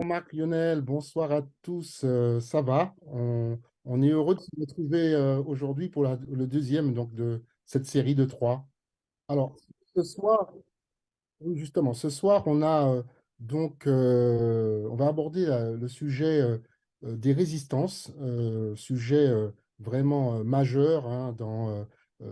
Marc, Lionel, bonsoir à tous. Ça va? On est heureux de se retrouver aujourd'hui pour le deuxième donc, de cette série de trois. Alors, ce soir, oui, justement, ce soir, on va aborder le sujet des résistances, sujet vraiment majeur hein, dans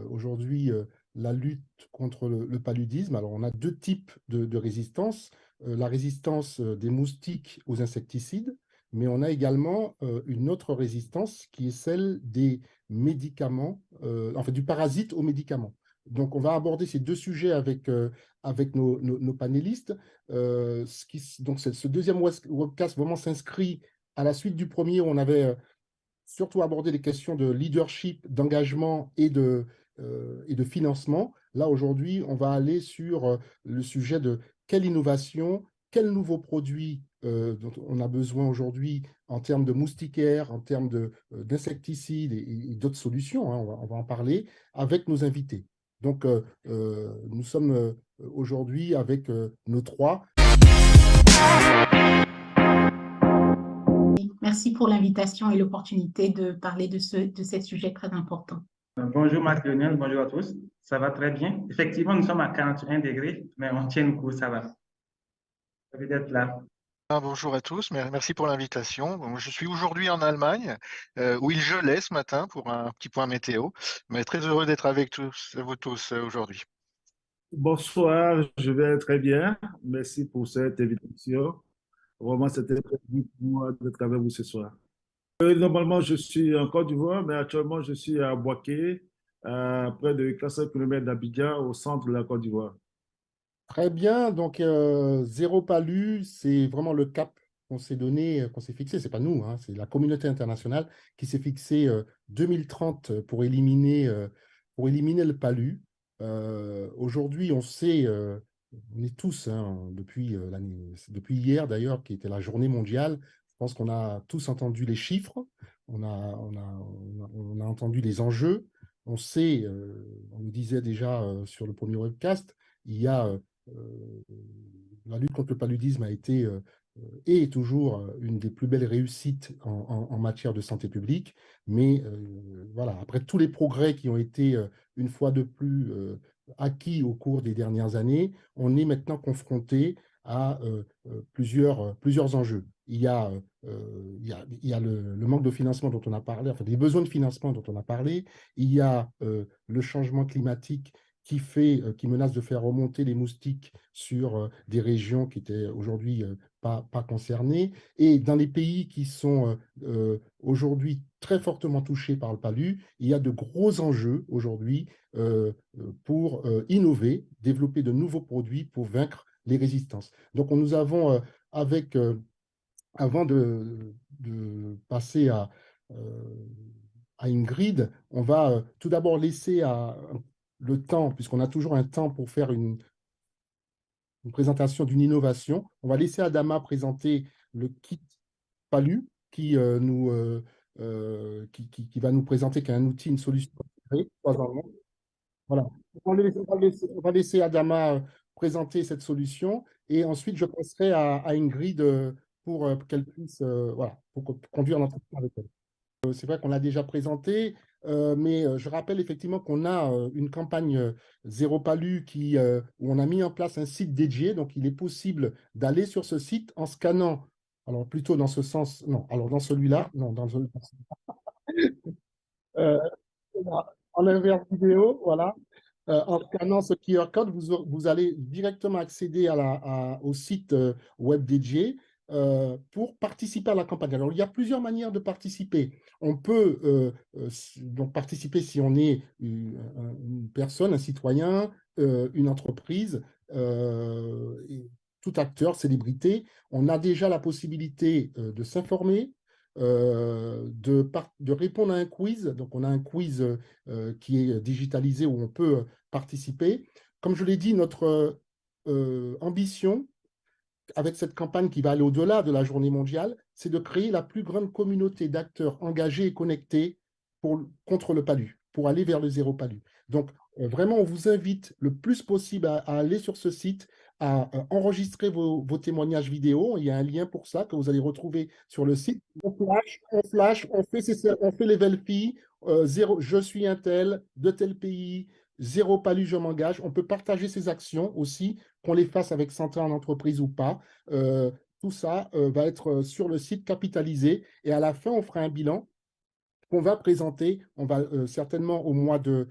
aujourd'hui la lutte contre le paludisme. Alors, on a deux types de résistance. La résistance des moustiques aux insecticides, mais on a également une autre résistance qui est celle des médicaments, en fait, du parasite aux médicaments. Donc, on va aborder ces deux sujets avec nos panélistes. Donc, ce deuxième webcast vraiment s'inscrit à la suite du premier où on avait surtout abordé les questions de leadership, d'engagement et de financement. Là, aujourd'hui, on va aller sur le sujet de quelle innovation, quels nouveaux produits dont on a besoin aujourd'hui en termes de moustiquaires, en termes d'insecticides et d'autres solutions. Hein, on va en parler avec nos invités. Donc, nous sommes aujourd'hui avec nos trois. Merci pour l'invitation et l'opportunité de parler de ces sujets très importants. Bonjour Marc Lionel, bonjour à tous. Ça va très bien. Effectivement, nous sommes à 41 degrés, mais on tient le coup, ça va. Ravi d'être là. Bonjour à tous, merci pour l'invitation. Je suis aujourd'hui en Allemagne, où il gelait ce matin pour un petit point météo, mais très heureux d'être avec vous tous aujourd'hui. Bonsoir, je vais très bien. Merci pour cette invitation. Vraiment, c'était très bien pour moi d'être avec vous ce soir. Normalement, je suis en Côte d'Ivoire, mais actuellement, je suis à Boaké, à près de 400 km d'Abidjan, au centre de la Côte d'Ivoire. Très bien, donc zéro palu, c'est vraiment le cap qu'on s'est donné, qu'on s'est fixé. C'est pas nous, hein, c'est la communauté internationale qui s'est fixé 2030 pour éliminer le palu. Aujourd'hui, on sait, on est tous, hein, depuis hier d'ailleurs, qui était la journée mondiale, je pense qu'on a tous entendu les chiffres, on a entendu les enjeux, on sait, on le disait déjà sur le premier webcast, il y a la lutte contre le paludisme a été et est toujours une des plus belles réussites en matière de santé publique. Mais voilà, après tous les progrès qui ont été une fois de plus acquis au cours des dernières années, on est maintenant confronté à plusieurs enjeux. Il y a le manque de financement dont on a parlé, enfin des besoins de financement dont on a parlé. Il y a le changement climatique qui menace de faire remonter les moustiques sur des régions qui étaient aujourd'hui pas concernées. Et dans les pays qui sont aujourd'hui très fortement touchés par le palu, il y a de gros enjeux aujourd'hui pour innover, développer de nouveaux produits pour vaincre les résistances. Donc, nous avons, avant de passer à Ingrid, on va tout d'abord laisser le temps, puisqu'on a toujours un temps pour faire une présentation d'une innovation. On va laisser Adama présenter le kit Palu qui va nous présenter qu'un outil, une solution. Voilà. On va laisser Adama présenter cette solution et ensuite je passerai à Ingrid pour qu'elle puisse voilà, pour conduire l'entretien avec elle. C'est vrai qu'on l'a déjà présenté, mais je rappelle effectivement qu'on a une campagne Zéro Palu où on a mis en place un site dédié. Donc, il est possible d'aller sur ce site en scannant, alors plutôt dans ce sens, non, alors dans celui-là, non, euh, en inverse vidéo, voilà. En scannant ce QR code, vous allez directement accéder au site web dédié pour participer à la campagne. Alors, il y a plusieurs manières de participer. On peut donc participer si on est une personne, un citoyen, une entreprise, tout acteur, célébrité. On a déjà la possibilité de s'informer, de répondre à un quiz. Donc, on a un quiz qui est digitalisé où on peut participer. Comme je l'ai dit, notre ambition avec cette campagne qui va aller au-delà de la journée mondiale, c'est de créer la plus grande communauté d'acteurs engagés et connectés contre le palu, pour aller vers le zéro palu. Donc, vraiment, on vous invite le plus possible à aller sur ce site, à enregistrer vos témoignages vidéo. Il y a un lien pour ça que vous allez retrouver sur le site. On flash, on fait les selfies, zéro, je suis un tel, de tel pays, zéro palu, je m'engage. On peut partager ces actions aussi, qu'on les fasse avec Santé en entreprise ou pas. Tout ça va être sur le site capitalisé et à la fin, on fera un bilan qu'on va présenter. On va certainement au mois de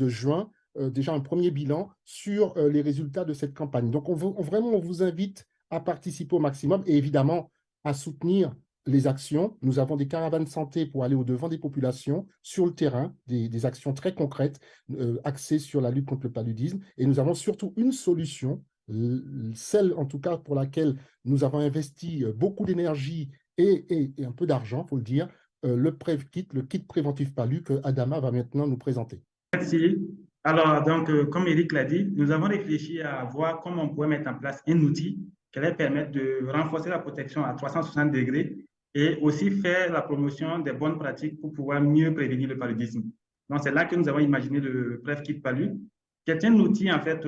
juin, déjà un premier bilan sur les résultats de cette campagne. Donc, vraiment, on vous invite à participer au maximum et évidemment à soutenir les actions. Nous avons des caravanes santé pour aller au-devant des populations sur le terrain, des actions très concrètes axées sur la lutte contre le paludisme. Et nous avons surtout une solution, celle en tout cas pour laquelle nous avons investi beaucoup d'énergie et un peu d'argent, il faut le dire, le kit préventif palu que Adama va maintenant nous présenter. Merci. Alors, donc, comme Eric l'a dit, nous avons réfléchi à voir comment on pourrait mettre en place un outil qui allait permettre de renforcer la protection à 360 degrés et aussi faire la promotion des bonnes pratiques pour pouvoir mieux prévenir le paludisme. Donc, c'est là que nous avons imaginé le PrevKit Palu, qui est un outil, en fait,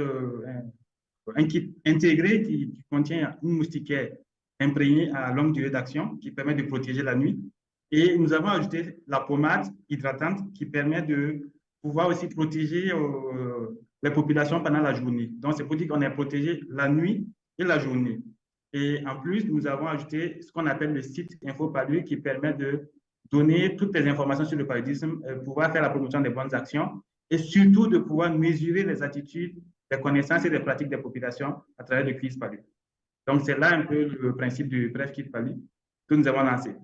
un kit intégré qui contient une moustiquaire imprégnée à longue durée d'action qui permet de protéger la nuit. Et nous avons ajouté la pommade hydratante qui permet de pouvoir aussi protéger les populations pendant la journée. Donc, c'est pour dire qu'on est protégé la nuit et la journée. Et en plus, nous avons ajouté ce qu'on appelle le site InfoPalu qui permet de donner toutes les informations sur le paludisme, pouvoir faire la promotion des bonnes actions et surtout de pouvoir mesurer les attitudes, les connaissances et les pratiques des populations à travers le quiz Palu. Donc, c'est là un peu le principe du PrevKit Palu que nous avons lancé.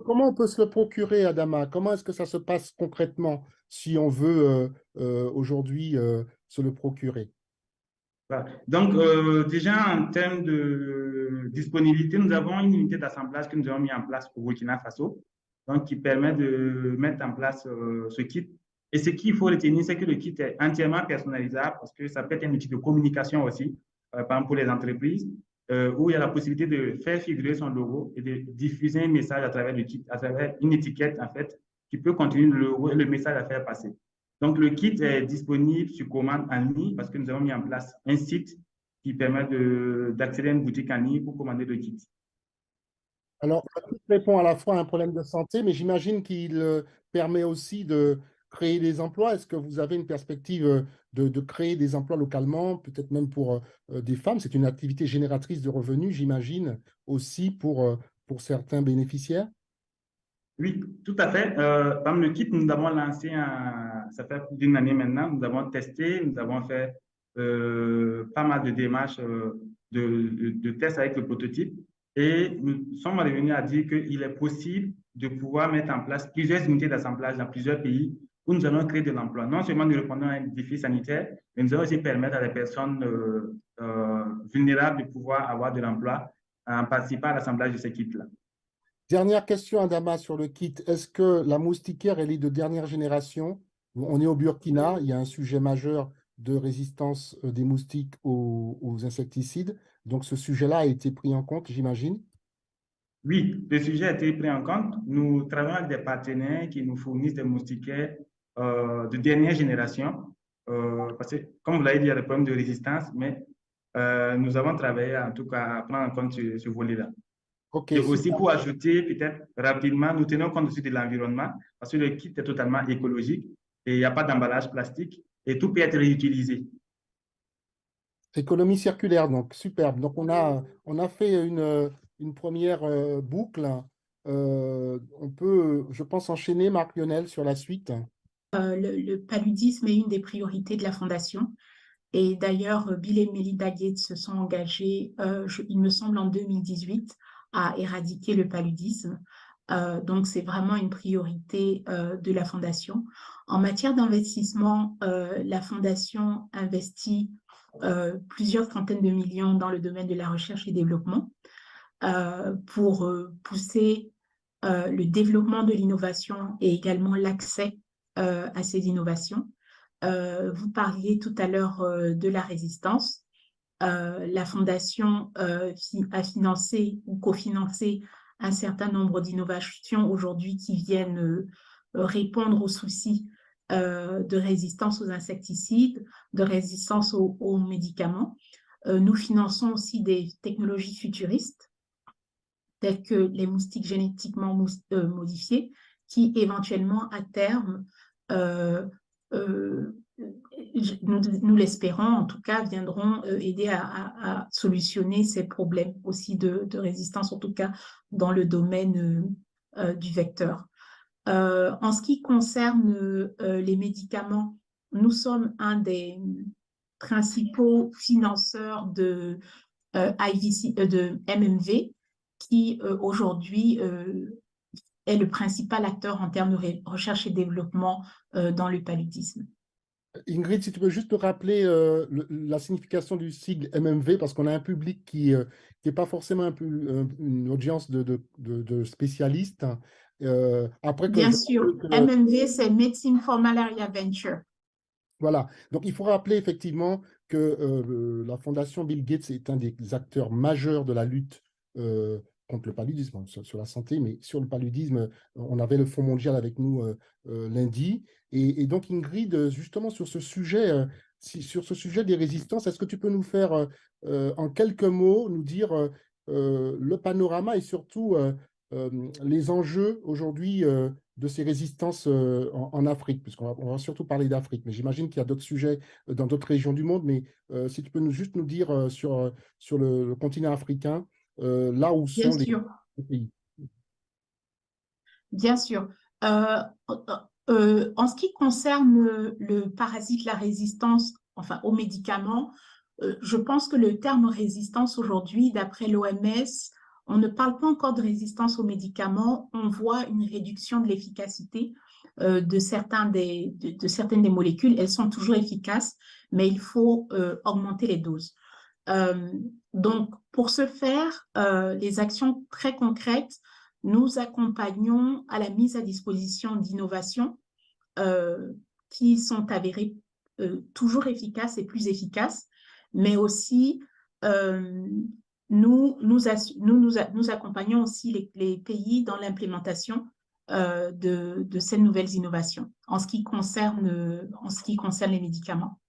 Comment on peut se le procurer, Adama? Comment est-ce que ça se passe concrètement si on veut aujourd'hui se le procurer? Voilà. Donc, déjà, en termes de disponibilité, nous avons une unité d'assemblage que nous avons mis en place au Burkina Faso, donc qui permet de mettre en place ce kit. Et ce qu'il faut retenir, c'est que le kit est entièrement personnalisable parce que ça peut être un outil de communication aussi, par exemple pour les entreprises, où il y a la possibilité de faire figurer son logo et de diffuser un message à travers le kit, à travers une étiquette, en fait, qui peut contenir le logo et le message à faire passer. Donc, le kit est disponible sur commande en ligne parce que nous avons mis en place un site qui permet d'accéder à une boutique en ligne pour commander le kit. Alors, ça répond à la fois à un problème de santé, mais j'imagine qu'il permet aussi de créer des emplois. Est-ce que vous avez une perspective de créer des emplois localement, peut-être même pour des femmes? C'est une activité génératrice de revenus, j'imagine, aussi pour certains bénéficiaires. Oui, tout à fait. Dans le kit, nous avons lancé, ça fait plus d'une année maintenant, nous avons testé, nous avons fait pas mal de démarches de tests avec le prototype et nous sommes revenus à dire qu'il est possible de pouvoir mettre en place plusieurs unités d'assemblage dans plusieurs pays où nous allons créer de l'emploi. Non seulement nous répondons à un défi sanitaire, mais nous allons aussi permettre à des personnes vulnérables de pouvoir avoir de l'emploi en participant à l'assemblage de ces kits-là. Dernière question, Adama, sur le kit. Est-ce que la moustiquaire, elle est de dernière génération? On est au Burkina, il y a un sujet majeur de résistance des moustiques aux insecticides. Donc, ce sujet-là a été pris en compte, j'imagine? Oui, le sujet a été pris en compte. Nous travaillons avec des partenaires qui nous fournissent des moustiquaires de dernière génération. Parce que, comme vous l'avez dit, il y a des problèmes de résistance, mais nous avons travaillé en tout cas à prendre en compte ce volet-là. Okay, et aussi pour ajouter peut-être rapidement, nous tenons compte aussi de l'environnement parce que le kit est totalement écologique et il n'y a pas d'emballage plastique et tout peut être réutilisé. Économie circulaire, donc superbe. Donc on a fait une première boucle. On peut, je pense, enchaîner, Marc-Lionel, sur la suite. Le paludisme est une des priorités de la Fondation. Et d'ailleurs, Bill et Melinda Gates se sont engagés, il me semble, en 2018, à éradiquer le paludisme. Donc, c'est vraiment une priorité de la Fondation. En matière d'investissement, la Fondation investit plusieurs centaines de millions dans le domaine de la recherche et développement pour pousser le développement de l'innovation et également l'accès à ces innovations. Vous parliez tout à l'heure de la résistance. La Fondation a financé ou cofinancé un certain nombre d'innovations aujourd'hui qui viennent répondre aux soucis de résistance aux insecticides, de résistance aux médicaments. Nous finançons aussi des technologies futuristes, telles que les moustiques génétiquement modifiés, qui éventuellement, à terme, nous l'espérons, en tout cas, viendront aider à solutionner ces problèmes aussi de résistance, en tout cas dans le domaine du vecteur. En ce qui concerne les médicaments, nous sommes un des principaux financeurs de MMV, qui aujourd'hui est le principal acteur en termes de recherche et développement dans le paludisme. Ingrid, si tu peux juste te rappeler la signification du sigle MMV, parce qu'on a un public qui n'est pas forcément une audience de spécialistes. Après que Bien sûr, MMV, c'est Medicine for Malaria Venture. Voilà, donc il faut rappeler effectivement que la Fondation Bill Gates est un des acteurs majeurs de la lutte contre le paludisme, sur la santé, mais sur le paludisme, on avait le Fonds mondial avec nous lundi. Et donc Ingrid, justement sur ce sujet des résistances, est-ce que tu peux nous faire en quelques mots, nous dire le panorama et surtout les enjeux aujourd'hui de ces résistances en Afrique, puisqu'on va surtout parler d'Afrique, mais j'imagine qu'il y a d'autres sujets dans d'autres régions du monde, mais si tu peux juste nous dire sur le continent africain, là où Bien sont sûr. les pays. Bien sûr. En ce qui concerne le parasite, la résistance, enfin aux médicaments, je pense que le terme résistance aujourd'hui, d'après l'OMS, on ne parle pas encore de résistance aux médicaments, on voit une réduction de l'efficacité de certaines des molécules. Elles sont toujours efficaces, mais il faut augmenter les doses. Donc, pour ce faire, les actions très concrètes, nous accompagnons à la mise à disposition d'innovations qui sont avérées toujours efficaces et plus efficaces, mais aussi nous accompagnons aussi les pays dans l'implémentation de ces nouvelles innovations en ce qui concerne les médicaments.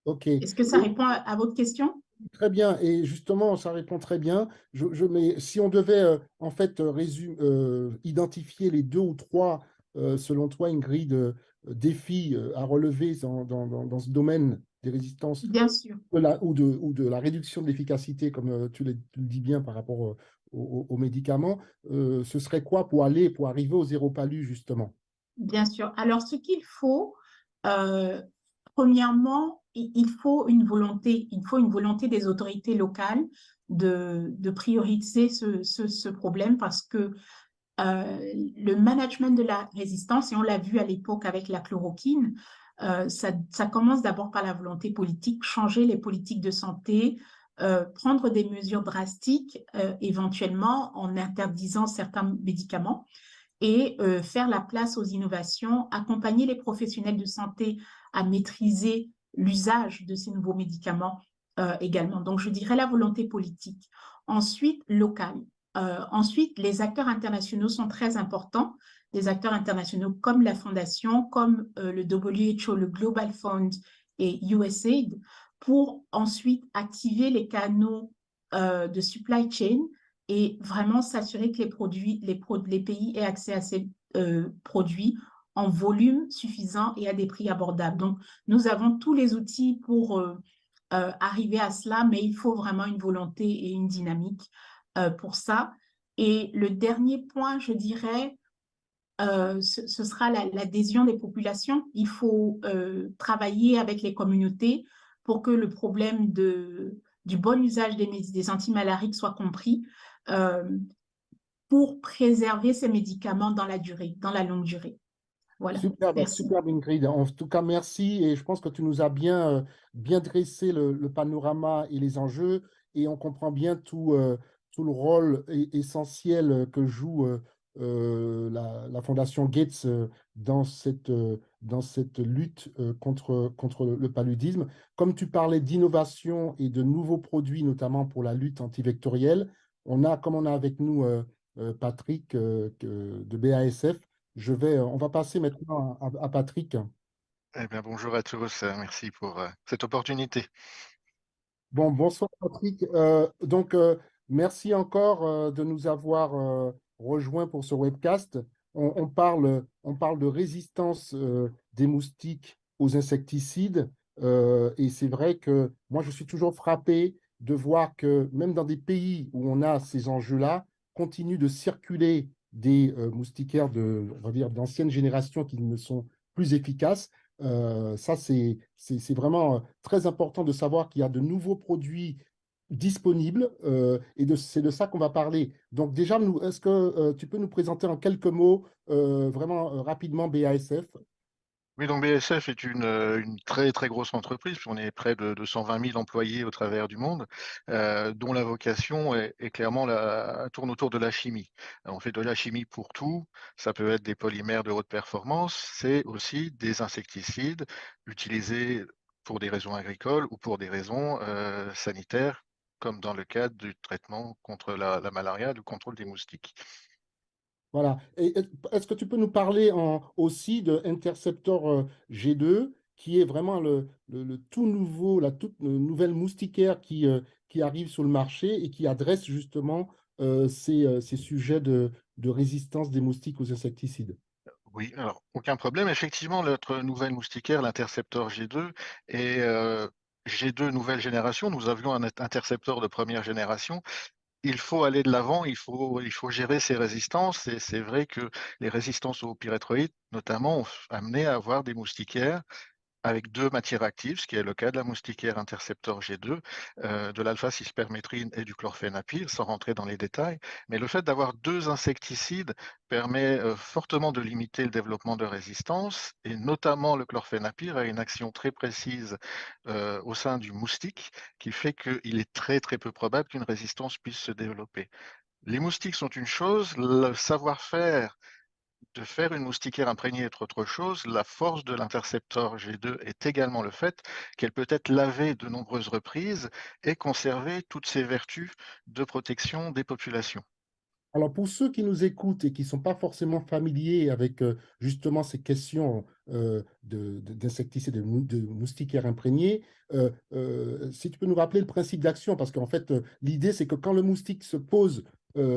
Ok. Est-ce que ça répond à votre question? Très bien, et justement, ça répond très bien. Mais si on devait en fait identifier les 2 ou 3, selon toi, Ingrid, défis à relever dans ce domaine des résistances Bien sûr. ou de la réduction de l'efficacité, comme tu le dis bien par rapport aux médicaments, ce serait quoi pour arriver au zéro palu, justement? Bien sûr. Alors, ce qu'il faut, premièrement, il faut une volonté des autorités locales de prioriser ce problème parce que le management de la résistance, et on l'a vu à l'époque avec la chloroquine, ça commence d'abord par la volonté politique, changer les politiques de santé, prendre des mesures drastiques, éventuellement en interdisant certains médicaments et faire la place aux innovations, accompagner les professionnels de santé à maîtriser l'usage de ces nouveaux médicaments également. Donc, je dirais la volonté politique. Ensuite, locale. Ensuite, les acteurs internationaux sont très importants. Des acteurs internationaux comme la Fondation, comme le WHO, le Global Fund et USAID, pour ensuite activer les canaux de supply chain et vraiment s'assurer que les pays aient accès à ces produits en volume suffisant et à des prix abordables. Donc, nous avons tous les outils pour arriver à cela, mais il faut vraiment une volonté et une dynamique pour ça. Et le dernier point, je dirais, ce sera l'adhésion des populations. Il faut travailler avec les communautés pour que le problème du bon usage des antimalariques soit compris pour préserver ces médicaments dans la longue durée. Voilà. Super, Merci. super Ingrid. En tout cas, merci. Et je pense que tu nous as bien dressé le panorama et les enjeux. Et on comprend bien tout le rôle essentiel que joue la Fondation Gates dans cette lutte contre le paludisme. Comme tu parlais d'innovation et de nouveaux produits, notamment pour la lutte antivectorielle, comme on a avec nous Patrick de BASF, on va passer maintenant à Patrick. Eh bien, bonjour à tous. Merci pour cette opportunité. Bon, bonsoir Patrick. Merci encore de nous avoir rejoints pour ce webcast. On parle de résistance des moustiques aux insecticides. Et c'est vrai que moi, je suis toujours frappé de voir que même dans des pays où on a ces enjeux-là, continue de circuler des moustiquaires on va dire, d'ancienne génération qui ne sont plus efficaces. Ça, c'est vraiment très important de savoir qu'il y a de nouveaux produits disponibles c'est de ça qu'on va parler. Donc déjà, est-ce que tu peux nous présenter en quelques mots, vraiment rapidement, BASF? Oui, donc BASF est une très très grosse entreprise, puis on est près de 120 000 employés au travers du monde, dont la vocation est clairement tourne autour de la chimie. On fait de la chimie pour tout, ça peut être des polymères de haute performance, c'est aussi des insecticides utilisés pour des raisons agricoles ou pour des raisons sanitaires, comme dans le cadre du traitement contre la malaria, du contrôle des moustiques. Voilà. Et est-ce que tu peux nous parler aussi de Interceptor G2, qui est vraiment le tout nouveau, la toute nouvelle moustiquaire qui arrive sur le marché et qui adresse justement ces sujets de résistance des moustiques aux insecticides? Oui, alors aucun problème. Effectivement, notre nouvelle moustiquaire, l'Interceptor G2, est G2 nouvelle génération. Nous avions un intercepteur de première génération. Il faut aller de l'avant, il faut gérer ces résistances. Et c'est vrai que les résistances aux pyréthroïdes, notamment, ont amené à avoir des moustiquaires avec deux matières actives, ce qui est le cas de la moustiquaire Interceptor G2, de l'alpha-cispermétrine et du chlorphénapyr, sans rentrer dans les détails. Mais le fait d'avoir deux insecticides permet fortement de limiter le développement de résistance, et notamment le chlorphénapyr a une action très précise au sein du moustique, qui fait qu'il est très très peu probable qu'une résistance puisse se développer. Les moustiques sont une chose, le savoir-faire de faire une moustiquaire imprégnée est autre chose. La force de l'interceptor G2 est également le fait qu'elle peut être lavée de nombreuses reprises et conserver toutes ses vertus de protection des populations. Alors, pour ceux qui nous écoutent et qui ne sont pas forcément familiers avec justement ces questions d'insecticides, de moustiquaires imprégnés, si tu peux nous rappeler le principe d'action, parce qu'en fait, l'idée, c'est que quand le moustique se pose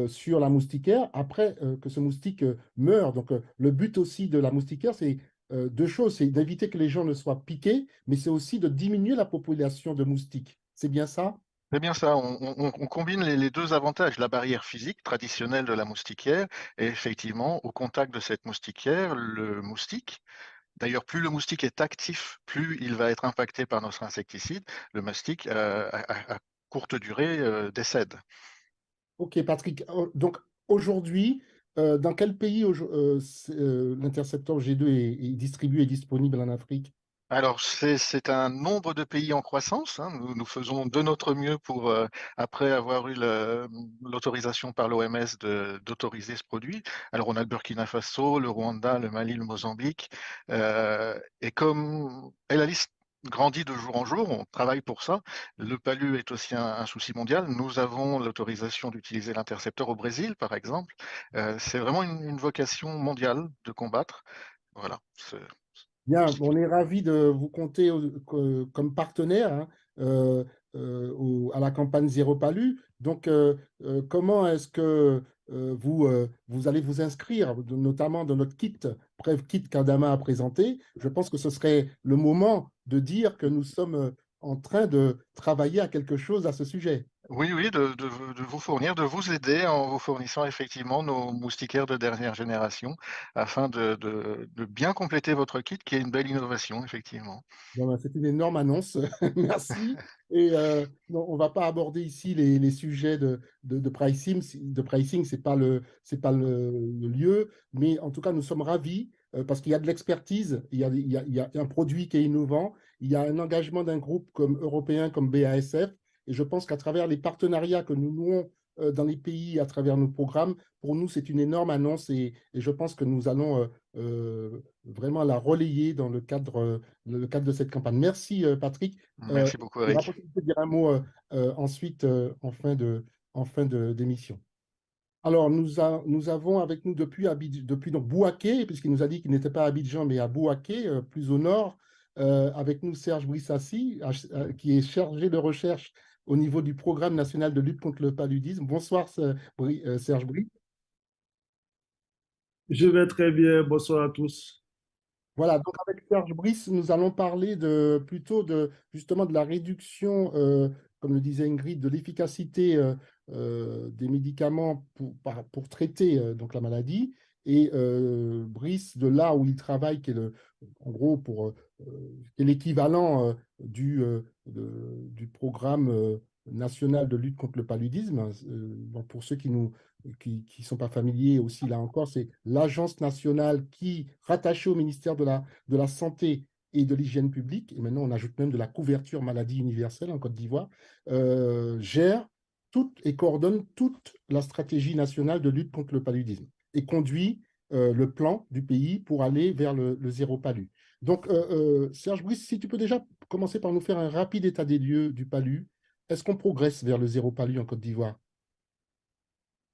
sur la moustiquaire, après que ce moustique meurt, donc le but aussi de la moustiquaire, c'est deux choses, c'est d'éviter que les gens ne soient piqués, mais c'est aussi de diminuer la population de moustiques. C'est bien ça? C'est bien ça, on combine les deux avantages, la barrière physique traditionnelle de la moustiquaire, et effectivement, au contact de cette moustiquaire, le moustique, d'ailleurs, plus le moustique est actif, plus il va être impacté par notre insecticide, le moustique, à courte durée, décède. Ok, Patrick. Donc, aujourd'hui, dans quel pays l'intercepteur G2 est distribué et disponible en Afrique? Alors, c'est un nombre de pays en croissance, hein. Nous faisons de notre mieux pour, après avoir eu l'autorisation par l'OMS d'autoriser ce produit. Alors, on a le Burkina Faso, le Rwanda, le Mali, le Mozambique. Et la liste grandit de jour en jour, on travaille pour ça. Le palu est aussi un souci mondial. Nous avons l'autorisation d'utiliser l'intercepteur au Brésil, par exemple. C'est vraiment une vocation mondiale de combattre. Voilà. Bien, on est ravis de vous compter comme partenaire hein, à la campagne Zéro Palu. Donc, comment est-ce que vous allez vous inscrire, notamment dans notre kit, Preuve Kit qu'Adama a présenté? Je pense que ce serait le moment de dire que nous sommes en train de travailler à quelque chose à ce sujet. Oui, oui, de vous fournir, de vous aider en vous fournissant effectivement nos moustiquaires de dernière génération afin de bien compléter votre kit qui est une belle innovation, effectivement. Bon, ben, c'est une énorme annonce. Merci. Et non, on ne va pas aborder ici les sujets de pricing. De pricing, ce n'est pas le lieu. Mais en tout cas, nous sommes ravis parce qu'il y a de l'expertise, il y a un produit qui est innovant, il y a un engagement d'un groupe comme européen, comme BASF. Et je pense qu'à travers les partenariats que nous nouons dans les pays, à travers nos programmes, pour nous, c'est une énorme annonce et je pense que nous allons vraiment la relayer dans le cadre de cette campagne. Merci, Patrick. Merci beaucoup, Il y aura Eric. possibilité de dire un mot ensuite en fin d'émission. Alors, nous avons avec nous depuis donc Bouaké, puisqu'il nous a dit qu'il n'était pas à Abidjan, mais à Bouaké, plus au nord, avec nous Serge Brissassi, qui est chargé de recherche au niveau du Programme national de lutte contre le paludisme. Bonsoir, Serge Brice. Je vais très bien. Bonsoir à tous. Voilà, donc avec Serge Brice, nous allons parler plutôt justement de la réduction, comme le disait Ingrid, de l'efficacité des médicaments pour traiter donc la maladie. Et Brice, de là où il travaille, en gros qui est l'équivalent du programme national de lutte contre le paludisme. Bon, pour ceux qui sont pas familiers aussi, là encore, c'est l'agence nationale qui, rattachée au ministère de la Santé et de l'Hygiène publique, et maintenant on ajoute même de la couverture maladie universelle en Côte d'Ivoire, gère toute et coordonne toute la stratégie nationale de lutte contre le paludisme et conduit le plan du pays pour aller vers le zéro palu. Donc, Serge Brice, si tu peux déjà commencer par nous faire un rapide état des lieux du palu. Est-ce qu'on progresse vers le zéro palu en Côte d'Ivoire?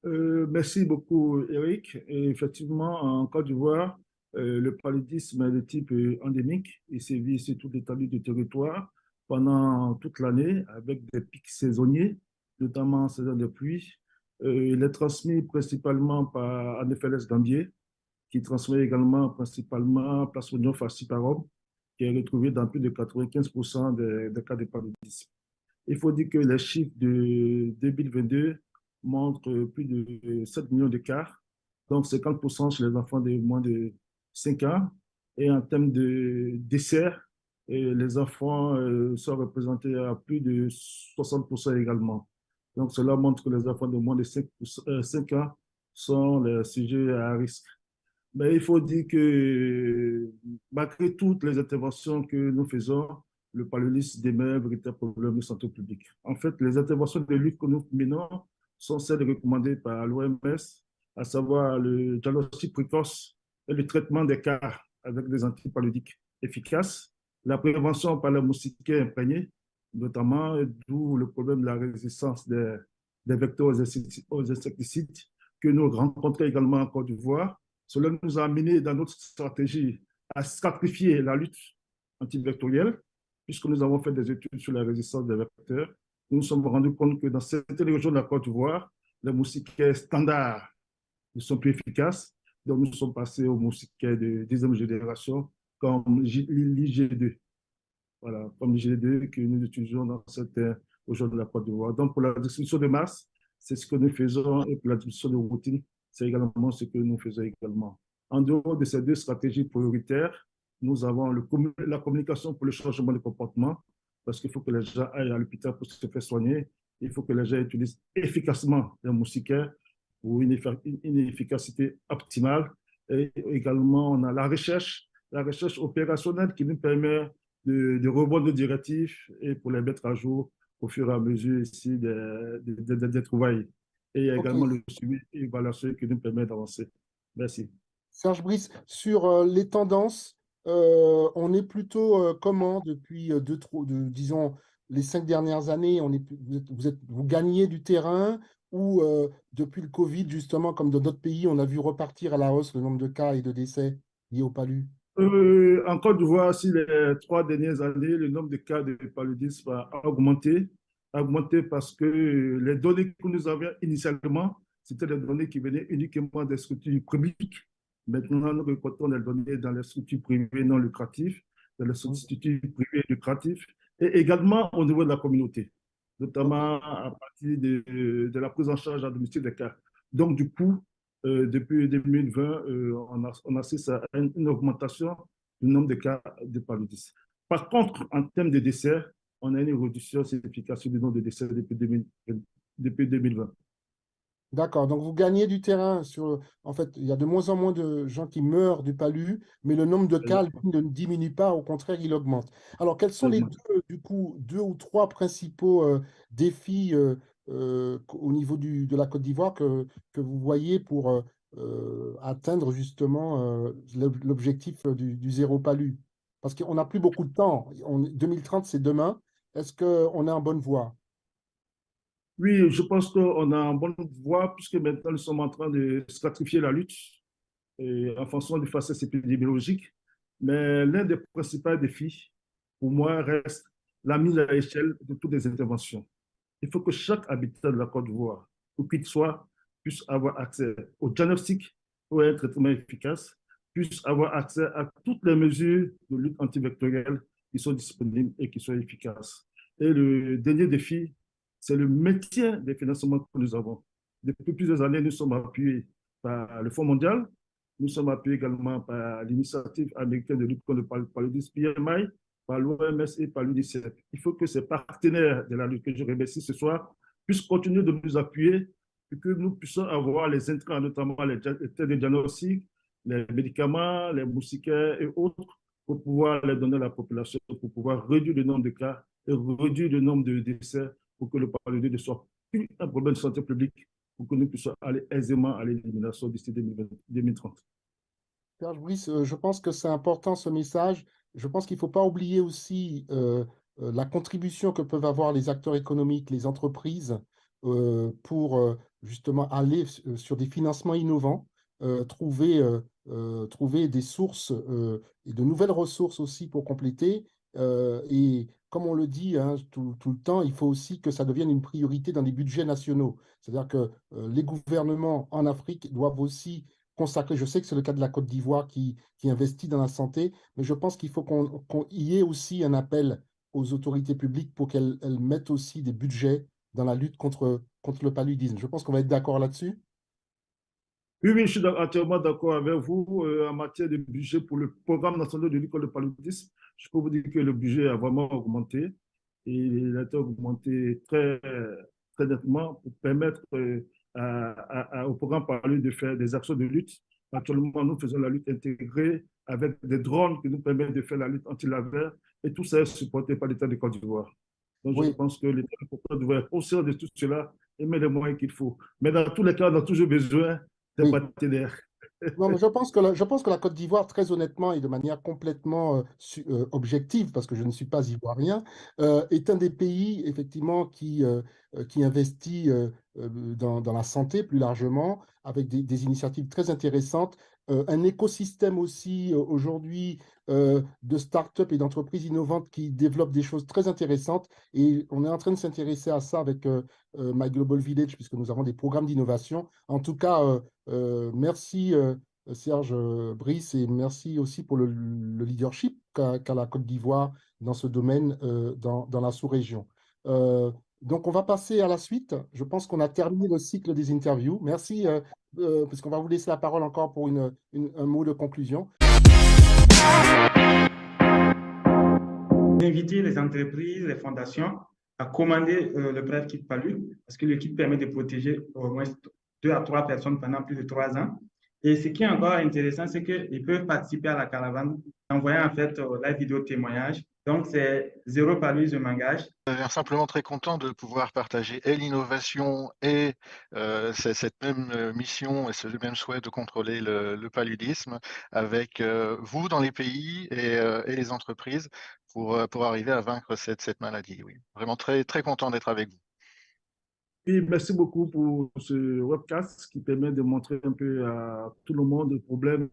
Merci beaucoup, Eric. Et effectivement, en Côte d'Ivoire, le paludisme est de type endémique. Il sévit sur toute l'étendue du territoire pendant toute l'année avec des pics saisonniers, notamment en saison de pluie. Il est transmis principalement par Anopheles gambier, qui transmet également principalement Plasmodium falciparum, qui est retrouvé dans plus de 95% des cas de paludisme. Il faut dire que les chiffres de 2022 montrent plus de 7 millions de cas, donc 50% chez les enfants de moins de 5 ans. Et en termes de décès, les enfants sont représentés à plus de 60% également. Donc cela montre que les enfants de moins de 5 ans sont les sujets à risque. Mais il faut dire que malgré toutes les interventions que nous faisons, le paludisme demeure un véritable problème de santé publique. En fait, les interventions de lutte que nous menons sont celles recommandées par l'OMS, à savoir le diagnostic précoce et le traitement des cas avec des antipaludiques efficaces, la prévention par les moustiquaires imprégnés, notamment, d'où le problème de la résistance des vecteurs aux insecticides que nous rencontrons également en Côte d'Ivoire. Cela nous a amené dans notre stratégie à sacrifier la lutte antivectorielle, puisque nous avons fait des études sur la résistance des vecteurs. Nous nous sommes rendus compte que dans certaines régions de la Côte d'Ivoire, les moustiquaires standards ne sont plus efficaces. Donc, nous sommes passés aux moustiquaires de 10e génération, comme l'IG2. Voilà, comme l'IG2 que nous utilisons dans certaines régions de la Côte d'Ivoire. Donc, pour la distribution de masse, c'est ce que nous faisons, et pour la distribution de routine, c'est également ce que nous faisons également. En dehors de ces deux stratégies prioritaires, nous avons la communication pour le changement de comportement, parce qu'il faut que les gens aillent à l'hôpital pour se faire soigner. Il faut que les gens utilisent efficacement les moustiquaires pour une efficacité optimale. Et également, on a la recherche opérationnelle qui nous permet de rebondir de directives et pour les mettre à jour au fur et à mesure ici des trouvailles. Et il y a également le suivi et l'évaluation qui nous permet d'avancer. Merci. Serge Brice, sur les tendances, on est plutôt comment depuis disons, les 5 dernières années, vous gagnez du terrain ou depuis le Covid, justement, comme dans d'autres pays, on a vu repartir à la hausse le nombre de cas et de décès liés au palu? En Côte d'Ivoire, si les 3 dernières années, le nombre de cas de paludisme a augmenté parce que les données que nous avions initialement, c'était des données qui venaient uniquement des structures publiques. Maintenant, nous récoltons les données dans les structures privées non lucratives, dans les structures privées lucratives, et également au niveau de la communauté, notamment à partir de la prise en charge à domicile des cas. Donc, du coup, depuis 2020, on assiste à une augmentation du nombre de cas de paludisme. Par contre, en termes de décès, on a une réduction significative du nombre de décès depuis 2020. D'accord, donc vous gagnez du terrain en fait, il y a de moins en moins de gens qui meurent du palu, mais le nombre de cas lui, ne diminue pas, au contraire, il augmente. Alors, quels sont les deux ou trois principaux défis au niveau de la Côte d'Ivoire que vous voyez pour atteindre justement l'objectif du zéro palu? Parce qu'on n'a plus beaucoup de temps. 2030, c'est demain. Est-ce qu'on est en bonne voie? Oui, je pense qu'on a en bonne voie puisque maintenant nous sommes en train de stratifier la lutte en fonction des facettes épidémiologiques. Mais l'un des principaux défis, pour moi, reste la mise à l'échelle de toutes les interventions. Il faut que chaque habitant de la Côte d'Ivoire, où qu'il soit, puisse avoir accès au diagnostic pour un traitement efficace, puisse avoir accès à toutes les mesures de lutte antivectorielle qui sont disponibles et qui sont efficaces. Et le dernier défi, c'est le maintien des financements que nous avons. Depuis plusieurs années, nous sommes appuyés par le Fonds mondial, nous sommes appuyés également par l'initiative américaine de lutte contre le paludisme PMI, par l'OMS et par l'UNICEF. Il faut que ces partenaires de la lutte que je remercie ce soir puissent continuer de nous appuyer et que nous puissions avoir les intrants, notamment les tests de diagnostic, les médicaments, les moustiquaires et autres, pour pouvoir les donner à la population, pour pouvoir réduire le nombre de cas et réduire le nombre de décès pour que le paludisme ne soit plus un problème de santé publique, pour que nous puissions aller aisément à l'élimination d'ici 2030. Serge Brice, je pense que c'est important ce message. Je pense qu'il ne faut pas oublier aussi la contribution que peuvent avoir les acteurs économiques, les entreprises, pour justement aller sur des financements innovants, trouver des sources et de nouvelles ressources aussi pour compléter. Et comme on le dit hein, tout le temps, il faut aussi que ça devienne une priorité dans les budgets nationaux. C'est-à-dire que les gouvernements en Afrique doivent aussi consacrer. Je sais que c'est le cas de la Côte d'Ivoire qui investit dans la santé, mais je pense qu'il faut qu'on y ait aussi un appel aux autorités publiques pour qu'elles mettent aussi des budgets dans la lutte contre le paludisme. Je pense qu'on va être d'accord là-dessus. Oui, oui, je suis entièrement d'accord avec vous en matière de budget pour le programme national de lutte contre le paludisme. Je peux vous dire que le budget a vraiment augmenté et il a été augmenté très, très nettement pour permettre au programme Palud de faire des actions de lutte. Actuellement, nous faisons la lutte intégrée avec des drones qui nous permettent de faire la lutte anti-laveur et tout ça est supporté par l'État de Côte d'Ivoire. Donc, je Oui, pense que l'État de Côte d'Ivoire devrait être conscient de tout cela et mettre les moyens qu'il faut. Mais dans tous les cas, on a toujours besoin des oui. partenaires. Non, mais je pense que la Côte d'Ivoire, très honnêtement et de manière complètement objective, parce que je ne suis pas ivoirien, est un des pays, effectivement, qui investit dans la santé plus largement, avec des initiatives très intéressantes. Un écosystème aussi, aujourd'hui, de start-up et d'entreprises innovantes qui développent des choses très intéressantes. Et on est en train de s'intéresser à ça avec My Global Village, puisque nous avons des programmes d'innovation. En tout cas, merci. Serge Brice, et merci aussi pour le leadership qu'a la Côte d'Ivoire dans ce domaine, dans la sous-région. Donc, on va passer à la suite. Je pense qu'on a terminé le cycle des interviews. Merci, parce qu'on va vous laisser la parole encore pour un mot de conclusion. Inviter les entreprises, les fondations à commander le bref kit Palud, parce que le kit permet de protéger au moins 2 à 3 personnes pendant plus de 3 ans. Et ce qui est encore intéressant, c'est qu'ils peuvent participer à la caravane en envoyant en fait la vidéo témoignage. Donc, c'est Zéro Palud, je m'engage. Je suis simplement très content de pouvoir partager et l'innovation et cette même mission et ce même souhait de contrôler le paludisme avec vous dans les pays et les entreprises pour arriver à vaincre cette maladie. Oui, vraiment très, très content d'être avec vous. Et merci beaucoup pour ce webcast qui permet de montrer un peu à tout le monde le problème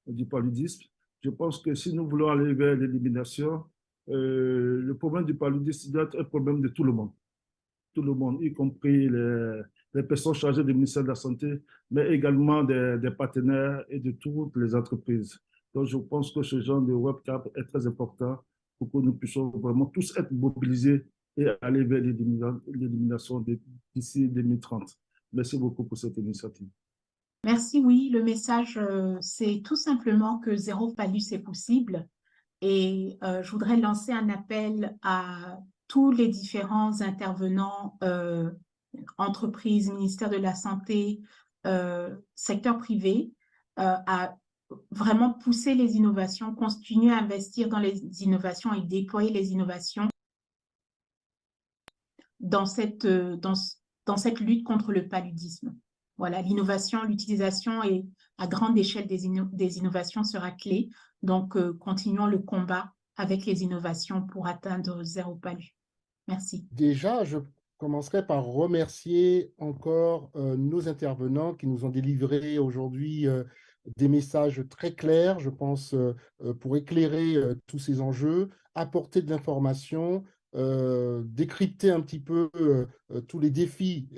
du paludisme. Je pense que si nous voulons aller vers l'élimination, le problème du paludisme doit être un problème de tout le monde, y compris les personnes chargées du ministère de la Santé, mais également des partenaires et de toutes les entreprises. Donc, je pense que ce genre de webcast est très important pour que nous puissions vraiment tous être mobilisés et aller vers l'élimination d'ici 2030. Merci beaucoup pour cette initiative. Merci, oui. Le message, c'est tout simplement que zéro palud, c'est possible. Et je voudrais lancer un appel à tous les différents intervenants, entreprises, ministère de la Santé, secteur privé, à vraiment pousser les innovations, continuer à investir dans les innovations et déployer les innovations dans cette lutte contre le paludisme. Voilà, l'innovation, l'utilisation et à grande échelle des innovations sera clé. Donc, continuons le combat avec les innovations pour atteindre zéro palud. Merci. Déjà, commencerai par remercier encore nos intervenants qui nous ont délivré aujourd'hui des messages très clairs, je pense, pour éclairer tous ces enjeux, apporter de l'information, décrypter un petit peu tous les défis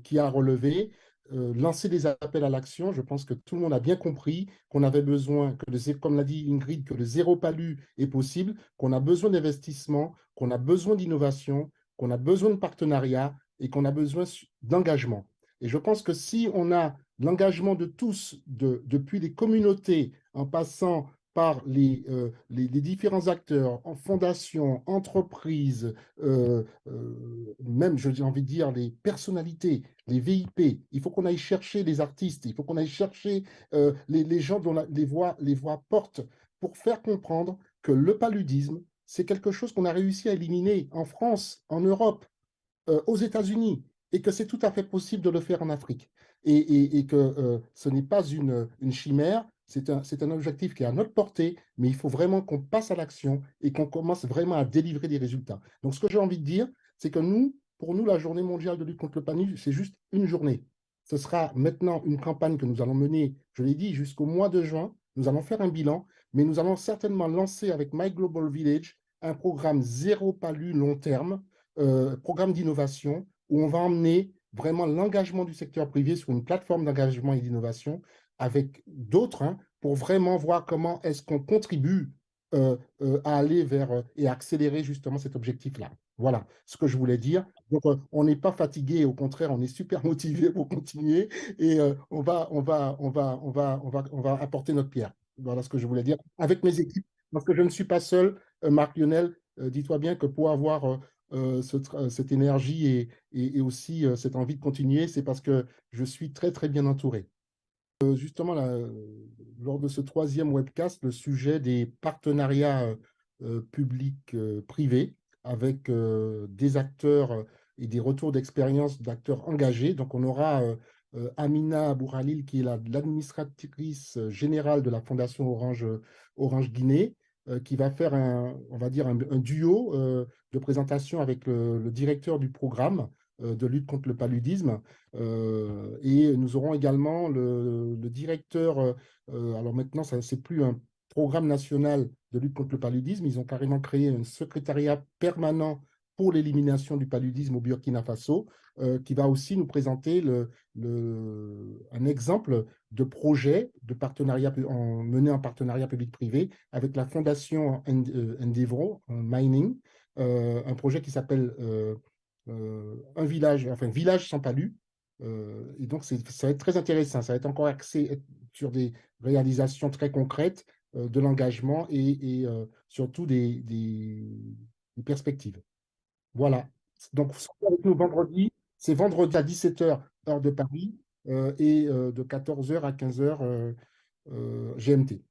qu'il y a à relever, lancer des appels à l'action. Je pense que tout le monde a bien compris qu'on avait besoin, comme l'a dit Ingrid, que le zéro palu est possible, qu'on a besoin d'investissement, qu'on a besoin d'innovation, qu'on a besoin de partenariat et qu'on a besoin d'engagement. Et je pense que si on a l'engagement de tous, depuis les communautés, en passant par les différents acteurs, en fondations, entreprises, même, j'ai envie de dire, les personnalités, les VIP. Il faut qu'on aille chercher les artistes, il faut qu'on aille chercher les gens dont les voix portent pour faire comprendre que le paludisme, c'est quelque chose qu'on a réussi à éliminer en France, en Europe, aux États-Unis, et que c'est tout à fait possible de le faire en Afrique. Et que ce n'est pas une chimère, c'est un objectif qui est à notre portée, mais il faut vraiment qu'on passe à l'action et qu'on commence vraiment à délivrer des résultats. Donc, ce que j'ai envie de dire, c'est que pour nous, la journée mondiale de lutte contre le paludisme, c'est juste une journée. Ce sera maintenant une campagne que nous allons mener, je l'ai dit, jusqu'au mois de juin. Nous allons faire un bilan, mais nous allons certainement lancer avec My Global Village un programme zéro palu long terme, programme d'innovation, où on va emmener vraiment l'engagement du secteur privé sur une plateforme d'engagement et d'innovation avec d'autres, hein, pour vraiment voir comment est-ce qu'on contribue à aller vers et accélérer justement cet objectif-là. Voilà ce que je voulais dire. Donc, on n'est pas fatigué, au contraire, on est super motivé pour continuer et on va apporter notre pierre. Voilà ce que je voulais dire avec mes équipes, parce que je ne suis pas seul, Marc Lionel. Dis-toi bien que pour avoir cette énergie et aussi cette envie de continuer, c'est parce que je suis très, très bien entouré. Justement, là, lors de ce troisième webcast, le sujet des partenariats publics-privés avec des acteurs et des retours d'expérience d'acteurs engagés. Donc, on aura Amina Abourhalil, qui est l'administratrice générale de la Fondation Orange Guinée, qui va faire on va dire un duo de présentation avec le directeur du programme de lutte contre le paludisme. Et nous aurons également le directeur, alors maintenant, ce n'est plus un programme national de lutte contre le paludisme, ils ont carrément créé un secrétariat permanent pour l'élimination du paludisme au Burkina Faso, qui va aussi nous présenter un exemple de projet de partenariat mené en partenariat public-privé avec la fondation Endeavor Mining, un projet qui s'appelle un village, enfin village sans palu. Et donc, ça va être très intéressant. Ça va être encore axé sur des réalisations très concrètes, de l'engagement et surtout des perspectives. Voilà. Donc, soyez avec nous vendredi. C'est vendredi à 17h, heure de Paris, et de 14h à 15h GMT.